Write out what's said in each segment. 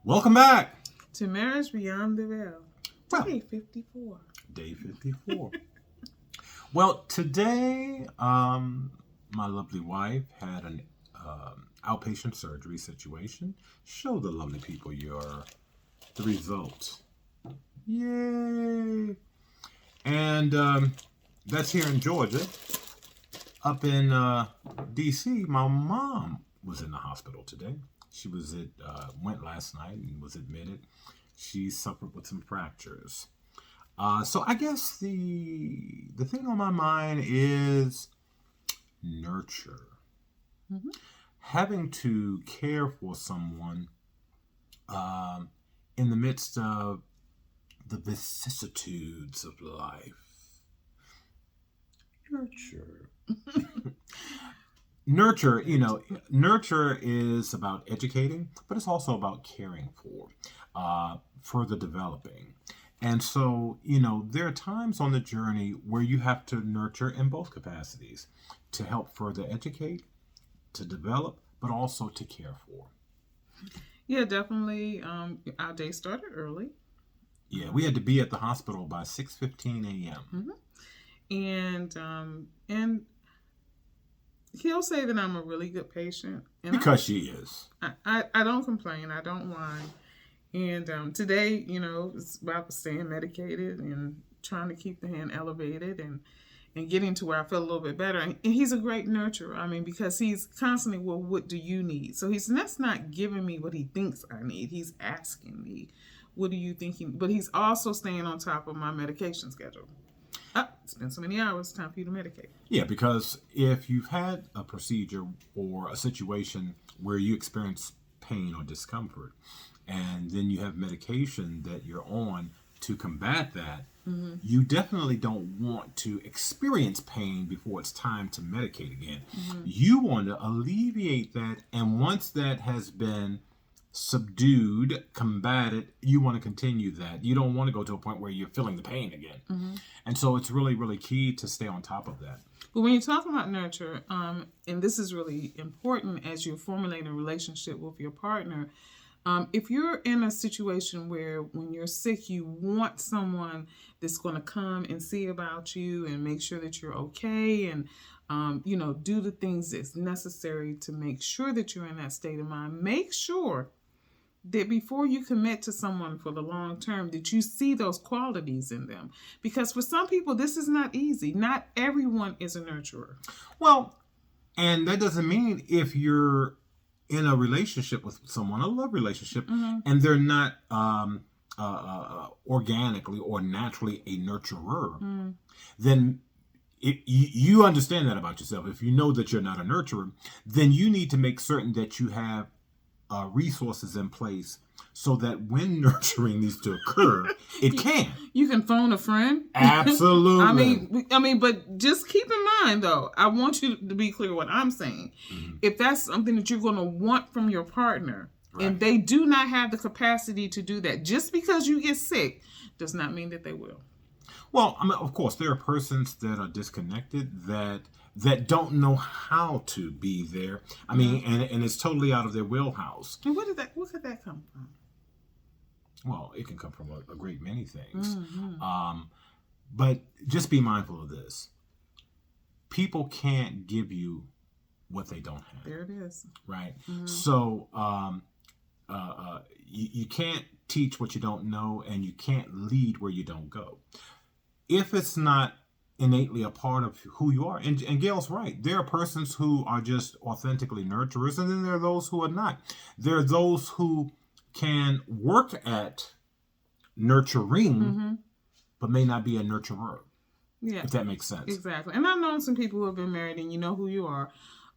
Welcome back to Marriage Beyond the Veil. Day 54. Day 54. Well, today, my lovely wife had an outpatient surgery situation. Show the lovely people the results. Yay! And that's here in Georgia. Up in D.C., my mom was in the hospital today. She went last night and was admitted. She suffered with some fractures. So I guess the thing on my mind is nurture. Mm-hmm. Having to care for someone in the midst of the vicissitudes of life. Nurture. Nurture is about educating, but it's also about caring for, further developing. And so, there are times on the journey where you have to nurture in both capacities to help further educate, to develop, but also to care for. Yeah, definitely. Our day started early. Yeah, we had to be at the hospital by 6:15 a.m. Mm-hmm. And he'll say that I'm a really good patient. And because she is. I don't complain. I don't whine. And today, it's about staying medicated and trying to keep the hand elevated and getting to where I feel a little bit better. And he's a great nurturer. I mean, because he's constantly, well, what do you need? So that's not giving me what he thinks I need. He's asking me, what do you think? But he's also staying on top of my medication schedule. It's been so many hours, time for you to medicate. Yeah, because if you've had a procedure or a situation where you experience pain or discomfort, and then you have medication that you're on to combat that, mm-hmm. you definitely don't want to experience pain before it's time to medicate again. Mm-hmm. You want to alleviate that, and once that has been subdued, combated, you want to continue that. You don't want to go to a point where you're feeling the pain again. Mm-hmm. And so it's really, really key to stay on top of that. But when you talk about nurture, and this is really important as you're formulating a relationship with your partner, if you're in a situation where when you're sick, you want someone that's going to come and see about you and make sure that you're okay and, do the things that's necessary to make sure that you're in that state of mind, make sure that before you commit to someone for the long term, that you see those qualities in them. Because for some people, this is not easy. Not everyone is a nurturer. Well, and that doesn't mean if you're in a relationship with someone, a love relationship, mm-hmm. and they're not organically or naturally a nurturer, then you understand that about yourself. If you know that you're not a nurturer, then you need to make certain that you have resources in place so that when nurturing needs to occur, it can. You can phone a friend. Absolutely. I mean, but just keep in mind, though, I want you to be clear what I'm saying. Mm-hmm. If that's something that you're going to want from your partner, right, and they do not have the capacity to do that, just because you get sick does not mean that they will. Well, I mean, of course, there are persons that are disconnected that don't know how to be there. I mean, and it's totally out of their wheelhouse. And where could that come from? Well, it can come from a great many things. Mm-hmm. But just be mindful of this. People can't give you what they don't have. There it is. Right? Mm-hmm. So you can't teach what you don't know, and you can't lead where you don't go. If it's not innately a part of who you are, and Gail's right, there are persons who are just authentically nurturers, and then there are those who are not. There are those who can work at nurturing, mm-hmm. but may not be a nurturer. Yeah, if that makes sense. Exactly. And I've known some people who have been married, and you know who you are,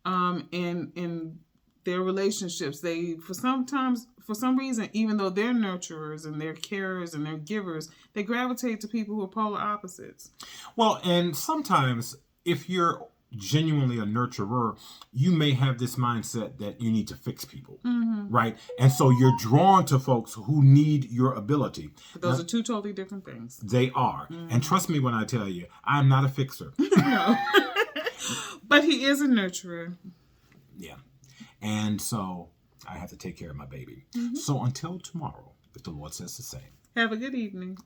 in their relationships, they for some reason, even though they're nurturers and they're carers and they're givers, they gravitate to people who are polar opposites. Well, and sometimes if you're genuinely a nurturer, you may have this mindset that you need to fix people, mm-hmm. right? And so you're drawn to folks who need your ability. But those are two totally different things. They are. Mm-hmm. And trust me when I tell you, I'm not a fixer. No. But he is a nurturer. Yeah. And so I have to take care of my baby. So until tomorrow, if the Lord says the same. Have a good evening.